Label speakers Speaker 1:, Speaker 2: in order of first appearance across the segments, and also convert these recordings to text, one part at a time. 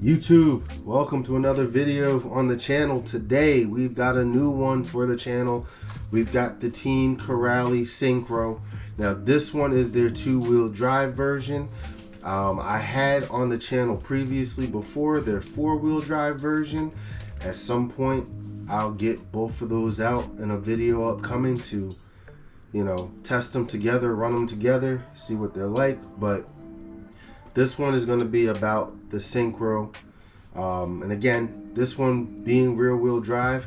Speaker 1: YouTube, welcome to another video on the channel. Today we've got a new one for the channel. We've got the teamcorally Syncro. Now this one is their two-wheel drive version. I had on the channel previously before their four-wheel drive version. At some point I'll get both of those out in a video upcoming to, you know, test them together, run them together, see what they're like. But this one is going to be about the Syncro, and again, this one being rear-wheel drive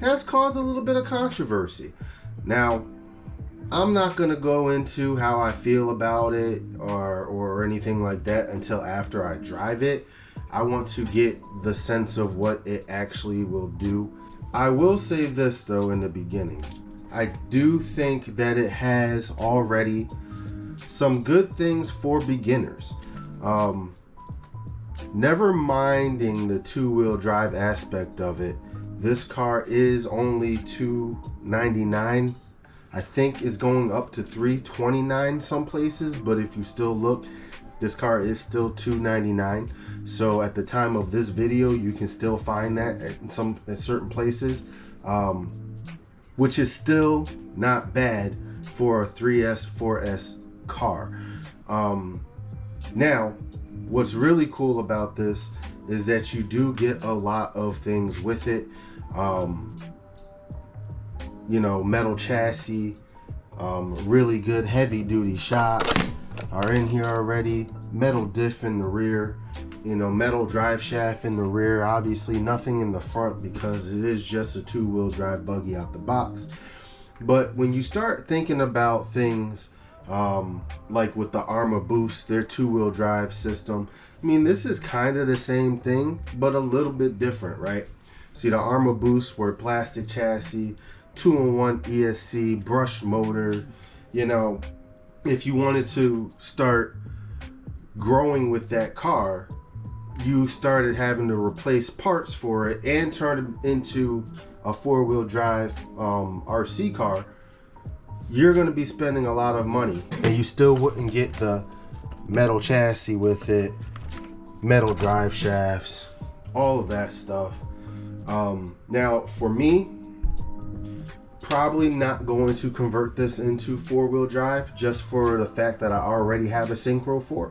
Speaker 1: has caused a little bit of controversy. Now, I'm not going to go into how I feel about it or anything like that until after I drive it. I want to get the sense of what it actually will do. I will say this though in the beginning. I do think that it has already some good things for beginners. Never minding the two-wheel drive aspect of it, this car is only $299. I think it's going up to $329 some places, but if you still look, this car is still $299. So at the time of this video, you can still find that at certain places, which is still not bad for a 3S, 4S car. Now, what's really cool about this is that you do get a lot of things with it. You know, metal chassis, really good heavy duty shocks are in here already, metal diff in the rear, you know, metal drive shaft in the rear, obviously nothing in the front because it is just a two-wheel drive buggy out the box. But when you start thinking about things like with the Armor Boost, their two-wheel drive system, I mean, this is kind of the same thing, but a little bit different, right? See, the Armor Boost were plastic chassis, 2-in-1 ESC, brushed motor. You know, if you wanted to start growing with that car, you started having to replace parts for it and turn it into a four-wheel drive RC car. You're going to be spending a lot of money, and you still wouldn't get the metal chassis with it, metal drive shafts, all of that stuff. Now for me, probably not going to convert this into four-wheel drive just for the fact that I already have a Syncro 4,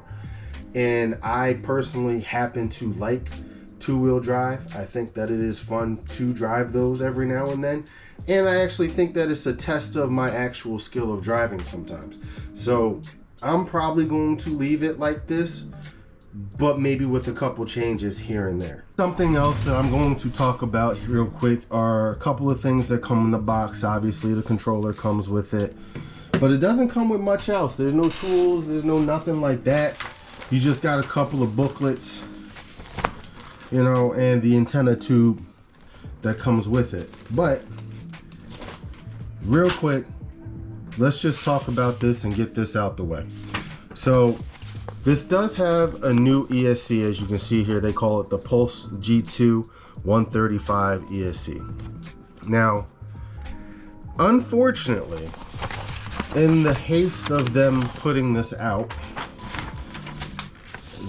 Speaker 1: and I personally happen to like two-wheel drive. I think that it is fun to drive those every now and then, and I actually think that it's a test of my actual skill of driving sometimes. So I'm probably going to leave it like this, but maybe with a couple changes here and there. Something else that I'm going to talk about real quick are a couple of things that come in the box. Obviously the controller comes with it, but it doesn't come with much else. There's no tools, there's no nothing like that. You just got a couple of booklets, you know, and the antenna tube that comes with it. But real quick, let's just talk about this and get this out the way. So this does have a new ESC, as you can see here. They call it the Pulse G2 135 ESC. Now, unfortunately, in the haste of them putting this out,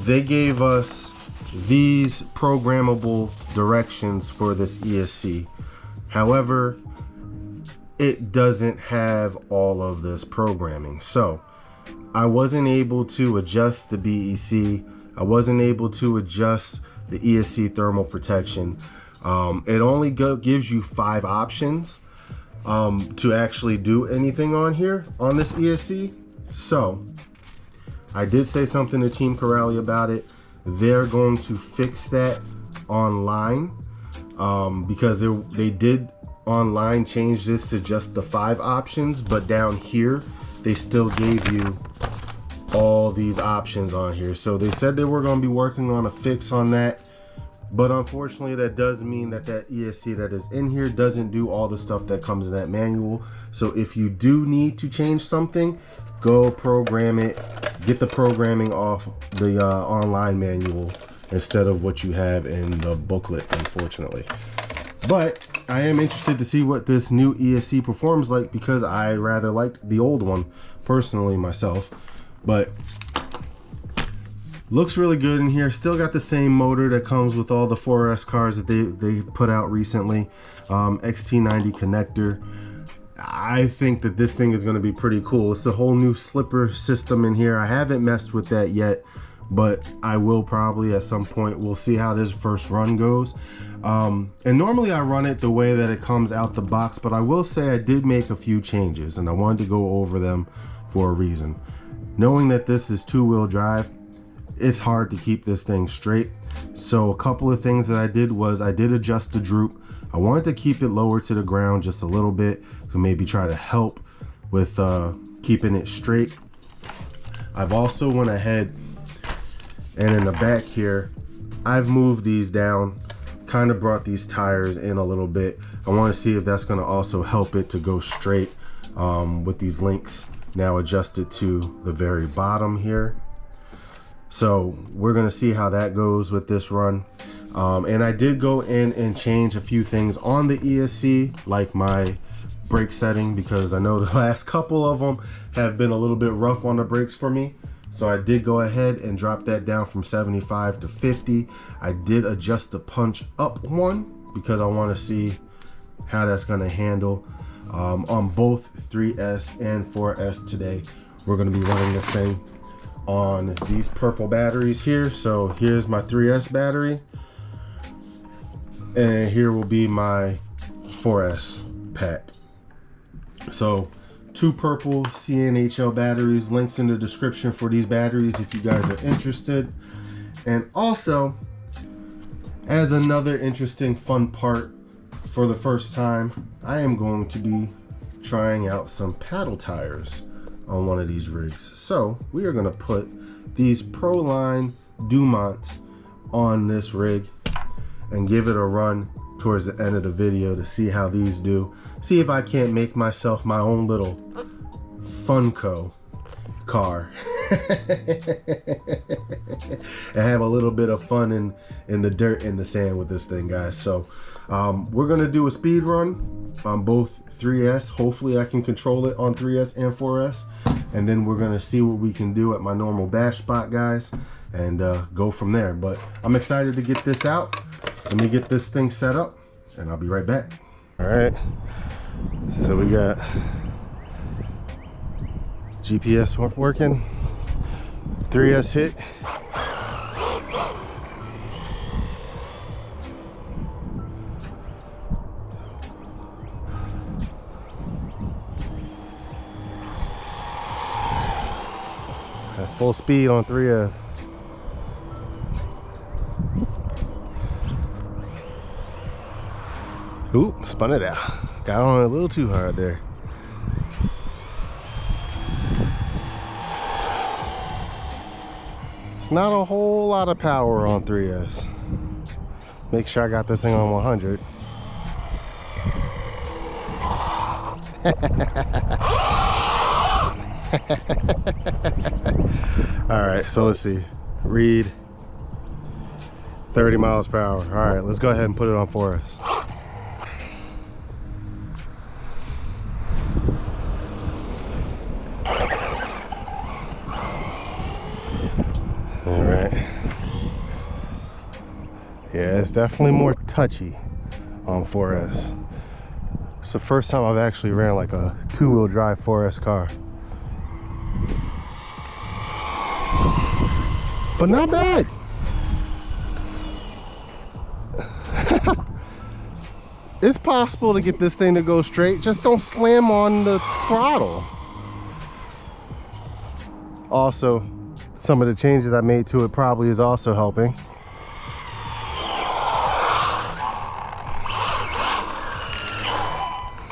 Speaker 1: they gave us these programmable directions for this ESC. However, it doesn't have all of this programming. So I wasn't able to adjust the BEC. I wasn't able to adjust the ESC thermal protection. It only gives you 5 options to actually do anything on here on this ESC. So I did say something to teamcorally about it. They're going to fix that online because they did online change this to just the 5 options, but down here they still gave you all these options on here. So they said they were going to be working on a fix on that, but unfortunately that does mean that that ESC that is in here doesn't do all the stuff that comes in that manual. So if you do need to change something, go program it, get the programming off the online manual instead of what you have in the booklet, unfortunately. But I am interested to see what this new ESC performs like, because I rather liked the old one personally myself. But Looks really good in here. Still got the same motor that comes with all the 4S cars that they put out recently. XT90 connector. I think that this thing is going to be pretty cool. It's a whole new slipper system in here. I haven't messed with that yet, but I will probably at some point. We'll see how this first run goes. And normally I run it the way that it comes out the box, but I will say I did make a few changes and I wanted to go over them for a reason. Knowing that this is two-wheel drive, it's hard to keep this thing straight. So a couple of things that I did was I did adjust the droop. I wanted to keep it lower to the ground just a little bit to maybe try to help with keeping it straight. I've also went ahead and in the back here, I've moved these down, kind of brought these tires in a little bit. I want to see if that's going to also help it to go straight with these links now adjusted to the very bottom here. So we're going to see how that goes with this run. And I did go in and change a few things on the ESC, like my brake setting, because I know the last couple of them have been a little bit rough on the brakes for me. So I did go ahead and drop that down from 75 to 50. I did adjust the punch up one because I want to see how that's going to handle on both 3S and 4S today. We're going to be running this thing on these purple batteries here. So here's my 3S battery, and here will be my 4S pack. So 2 purple cnhl batteries. Links in the description for these batteries if you guys are interested. And also, as another interesting fun part, for the first time I am going to be trying out some paddle tires on one of these rigs. So we are going to put these Proline Dumonts on this rig and give it a run towards the end of the video to see how these do. See if I can't make myself my own little Funko car and have a little bit of fun in the dirt and the sand with this thing, guys. So we're gonna do a speed run on both 3S. Hopefully I can control it on 3S and 4S, and then we're gonna see what we can do at my normal bash spot, guys, and go from there. But I'm excited to get this out. Let me get this thing set up and I'll be right back. All right, so we got GPS working, 3S hit. That's full speed on 3S. Oop, spun it out. Got on it a little too hard there. It's not a whole lot of power on 3S. Make sure I got this thing on 100. All right, so let's see. Read 30 miles per hour. All right, let's go ahead and put it on 4S. All right. Yeah, it's definitely more touchy on 4S. It's the first time I've actually ran like a 2-wheel drive 4S car. But not bad. It's possible to get this thing to go straight. Just don't slam on the throttle. Also, some of the changes I made to it probably is also helping.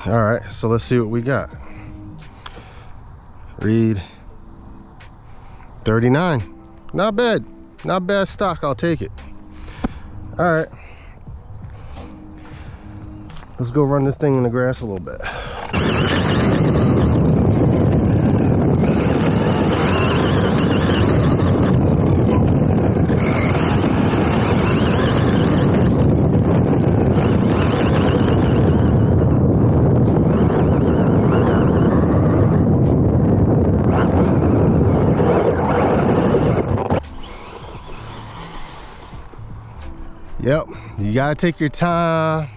Speaker 1: All right, so let's see what we got. Read 39. Not bad. Not bad stock. I'll take it. All right. Let's go run this thing in the grass a little bit. Yep, you gotta take your time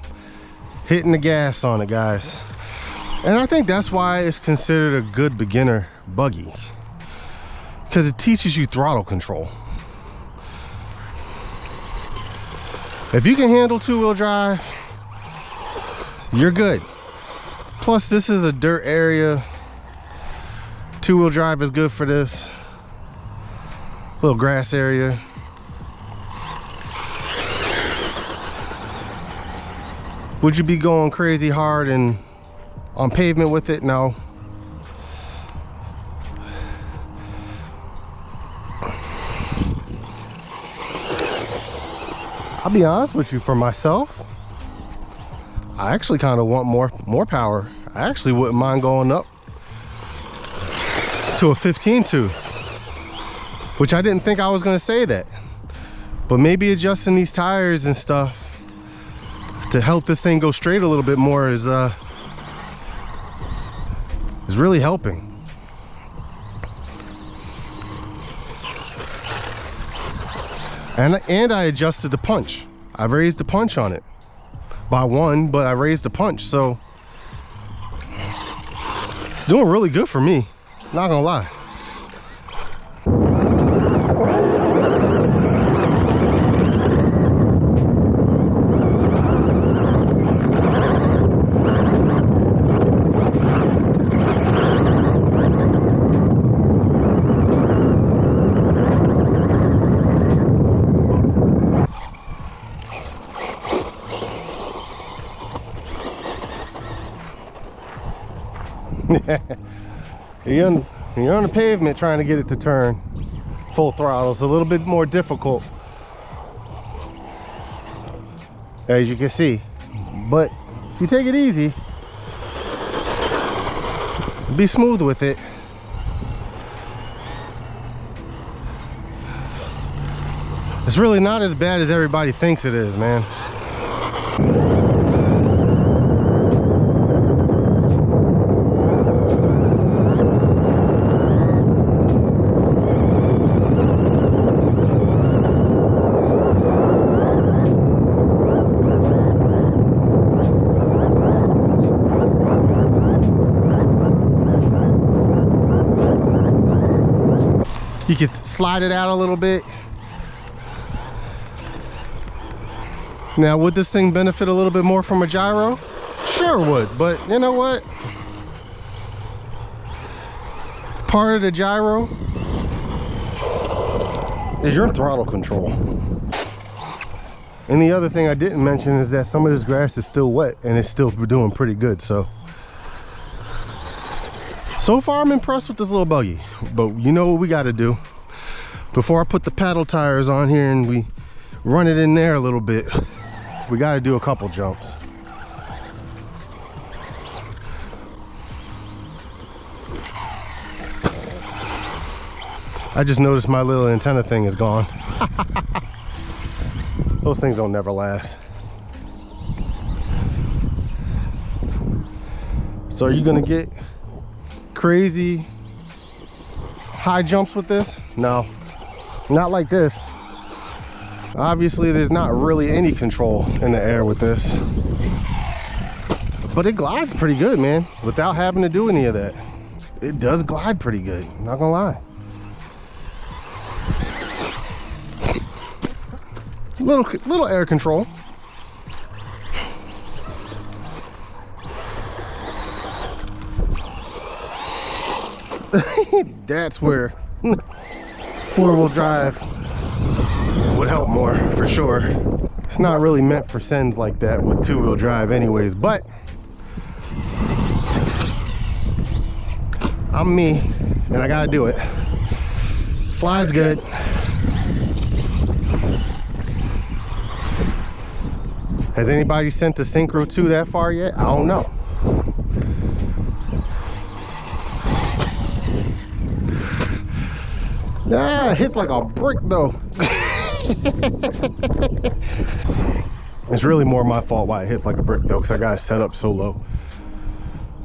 Speaker 1: hitting the gas on it, guys. And I think that's why it's considered a good beginner buggy, because it teaches you throttle control. If you can handle two-wheel drive, you're good. Plus, this is a dirt area. Two-wheel drive is good for this. Little grass area. Would you be going crazy hard and on pavement with it? No. I'll be honest with you, for myself, I actually kind of want more power. I actually wouldn't mind going up to a 15.2, which I didn't think I was gonna say that. But maybe adjusting these tires and stuff to help this thing go straight a little bit more is really helping. And I adjusted the punch. I've raised the punch on it by 1, but I raised the punch, so it's doing really good for me, not gonna lie. You're on the pavement trying to get it to turn full throttle. It's a little bit more difficult, as you can see. But if you take it easy, be smooth with it, it's really not as bad as everybody thinks it is, man. You can slide it out a little bit. Now, would this thing benefit a little bit more from a gyro? Sure would, but you know what? Part of the gyro is your throttle control. And the other thing I didn't mention is that some of this grass is still wet and it's still doing pretty good. So far I'm impressed with this little buggy, but you know what we got to do before I put the paddle tires on here and we run it in there a little bit. We got to do a couple jumps. I just noticed my little antenna thing is gone. Those things don't never last. So are you gonna get crazy high jumps with this? No, not like this. Obviously there's not really any control in the air with this, but it glides pretty good, man, without having to do any of that. It does glide pretty good, not gonna lie. Little air control. That's where four-wheel drive would help more, for sure. It's not really meant for sends like that with two-wheel drive anyways, but I'm me and I gotta do it. Flies good. Has anybody sent a Syncro 2 that far yet? I don't know. Ah, it hits like a brick though. It's really more my fault why it hits like a brick though, because I got it set up so low.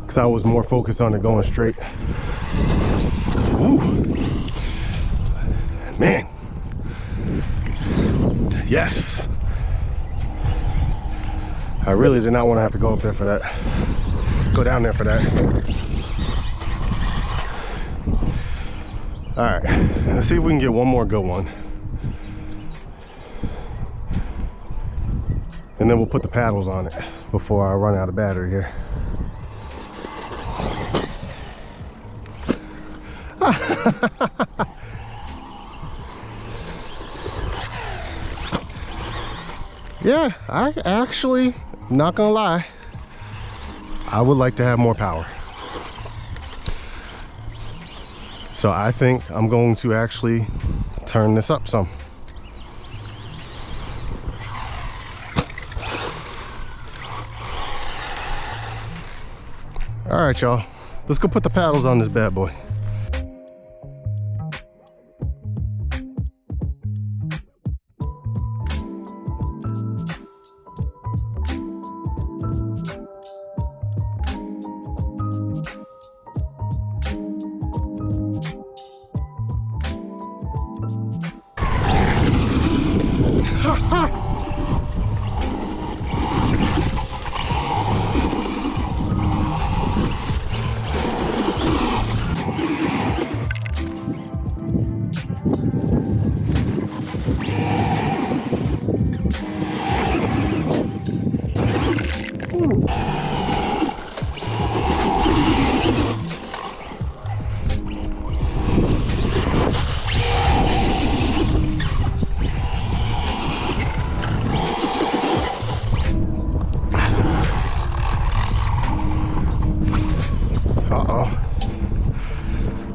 Speaker 1: Because I was more focused on it going straight. Ooh. Man. Yes. I really did not want to have to go up there for that. Go down there for that. All right, let's see if we can get one more good one. And then we'll put the paddles on it before I run out of battery here. Yeah, I actually, not gonna lie, I would like to have more power. So I think I'm going to actually turn this up some. All right, y'all, let's go put the paddles on this bad boy.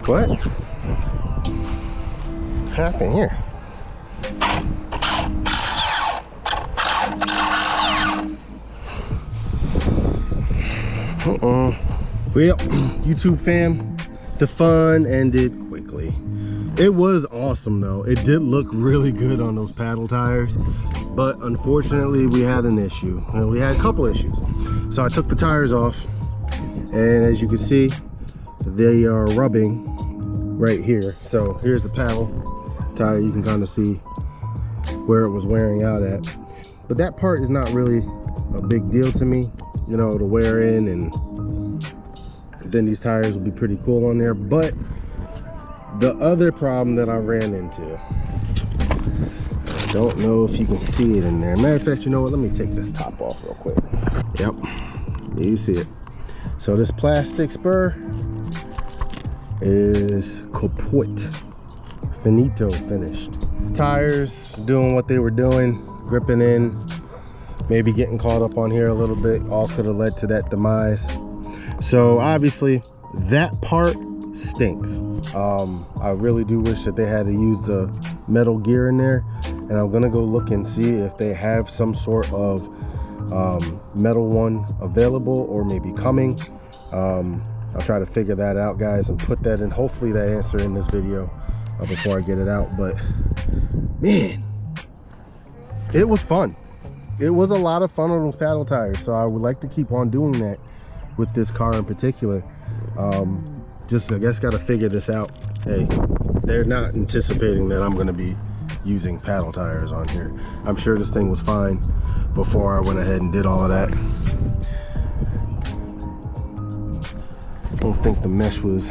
Speaker 1: What happened here? Well, YouTube fam, the fun ended quickly. It was awesome though. It did look really good on those paddle tires, but unfortunately we had an issue. We had a couple issues. So I took the tires off, and as you can see, they are rubbing right here. So here's the paddle tire. You can kind of see where it was wearing out at, but that part is not really a big deal to me, you know, to wear in, and then these tires will be pretty cool on there. But the other problem that I ran into, I don't know if you can see it in there. Matter of fact, you know what, let me take this top off real quick. Yep, you see it. So this plastic spur is kaput, finito, finished. Tires doing what they were doing, gripping in, maybe getting caught up on here a little bit, all could have led to that demise. So obviously that part stinks. I really do wish that they had to use the metal gear in there, and I'm gonna go look and see if they have some sort of metal one available or maybe coming. I'll try to figure that out, guys, and put that in, hopefully that answer in this video before I get it out. But man, it was fun. It was a lot of fun on those paddle tires, so I would like to keep on doing that with this car in particular. Just, I guess, got to figure this out. Hey, they're not anticipating that I'm going to be using paddle tires on here. I'm sure this thing was fine before I went ahead and did all of that. I don't think the mesh was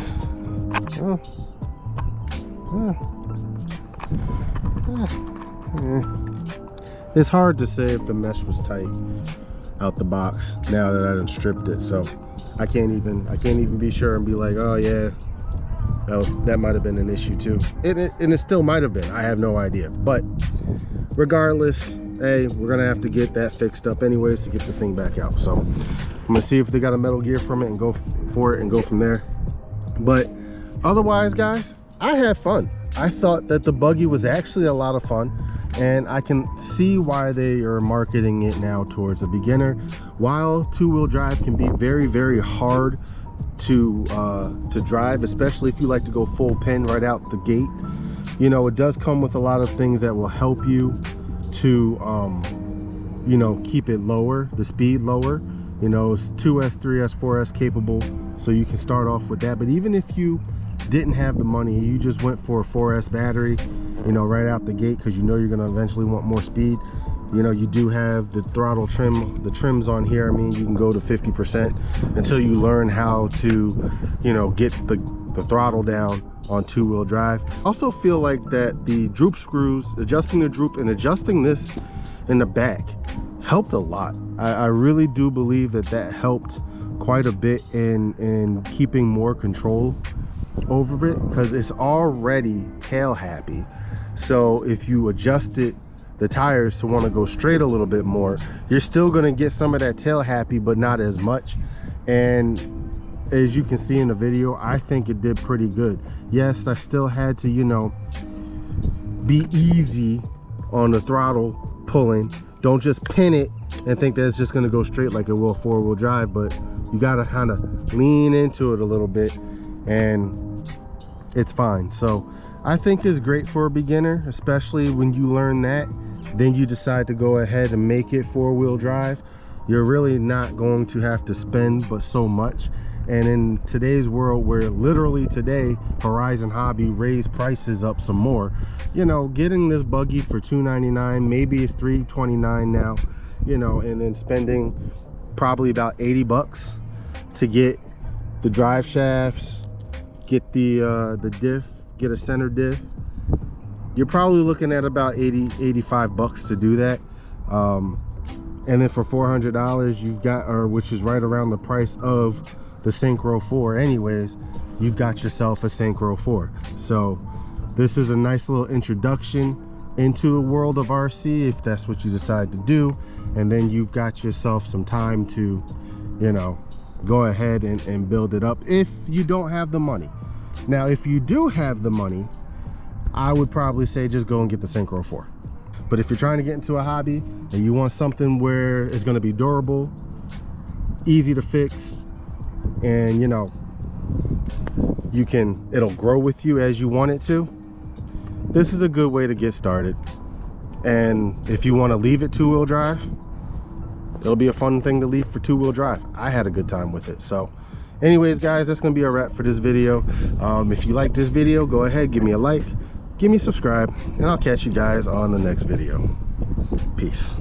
Speaker 1: it's hard to say if the mesh was tight out the box now that I done stripped it, so I can't even be sure and be like, oh yeah, that might have been an issue too. And it still might have been, I have no idea. But regardless, hey, we're gonna have to get that fixed up anyways to get this thing back out. So I'm gonna see if they got a metal gear from it and go for it and go from there. But otherwise, guys, I had fun. I thought that the buggy was actually a lot of fun, and I can see why they are marketing it now towards a beginner. While two-wheel drive can be very, very hard to drive, especially if you like to go full pin right out the gate, you know, it does come with a lot of things that will help you to you know, keep it lower, the speed lower. You know, it's 2S, 3S, 4S capable, so you can start off with that. But even if you didn't have the money, you just went for a 4S battery, you know, right out the gate, because you know you're going to eventually want more speed, You know, you do have the throttle trim, the trims on here. I mean, you can go to 50% until you learn how to, you know, get the throttle down on two-wheel drive. Also feel like that the droop screws, adjusting the droop and adjusting this in the back helped a lot. I really do believe that that helped quite a bit in keeping more control over it, because it's already tail happy. So if you adjusted the tires to want to go straight a little bit more, you're still going to get some of that tail happy, but not as much. And as you can see in the video, I think it did pretty good. Yes, I still had to, you know, be easy on the throttle pulling. Don't just pin it and think that it's just going to go straight like it will four-wheel drive, but you got to kind of lean into it a little bit and it's fine. So I think it's great for a beginner, especially when you learn that, then you decide to go ahead and make it four-wheel drive. You're really not going to have to spend but so much. And in today's world, where literally today Horizon Hobby raised prices up some more, you know, getting this buggy for $299, maybe it's $329 now, you know, and then spending probably about 80 bucks to get the drive shafts, get the diff, get a center diff. You're probably looking at about 85 bucks to do that. And then for $400 you've got, or which is right around the price of the Syncro 4 anyways, you've got yourself a Syncro 4. So this is a nice little introduction into the world of RC if that's what you decide to do, and then you've got yourself some time to, you know, go ahead and build it up if you don't have the money. Now if you do have the money, I would probably say just go and get the Syncro 4. But if you're trying to get into a hobby and you want something where it's going to be durable, easy to fix, and you know, it'll grow with you as you want it to, this is a good way to get started. And if you want to leave it two-wheel drive, it'll be a fun thing to leave for two-wheel drive. I had a good time with it. So anyways guys, that's gonna be a wrap for this video. If you like this video, go ahead, give me a like, give me a subscribe, and I'll catch you guys on the next video. Peace.